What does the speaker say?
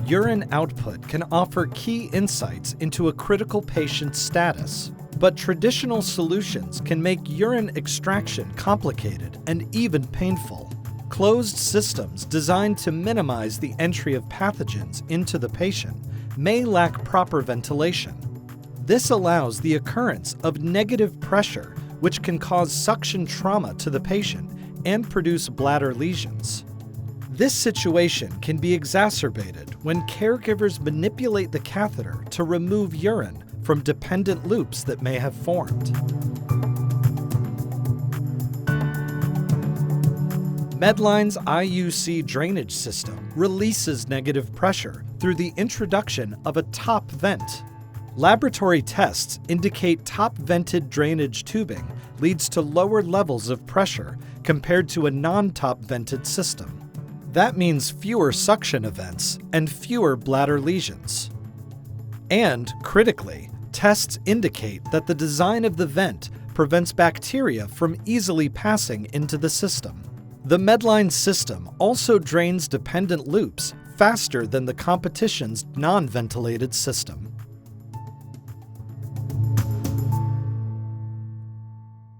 urine output can offer key insights into a critical patient's status, but traditional solutions can make urine extraction complicated and even painful. Closed systems designed to minimize the entry of pathogens into the patient may lack proper ventilation. This allows the occurrence of negative pressure, which can cause suction trauma to the patient and produce bladder lesions. This situation can be exacerbated when caregivers manipulate the catheter to remove urine from dependent loops that may have formed. Medline's IUC drainage system releases negative pressure through the introduction of a top vent. Laboratory tests indicate top-vented drainage tubing leads to lower levels of pressure compared to a non-top vented system. That means fewer suction events and fewer bladder lesions. And, critically, tests indicate that the design of the vent prevents bacteria from easily passing into the system. The Medline system also drains dependent loops faster than the competition's non-ventilated system.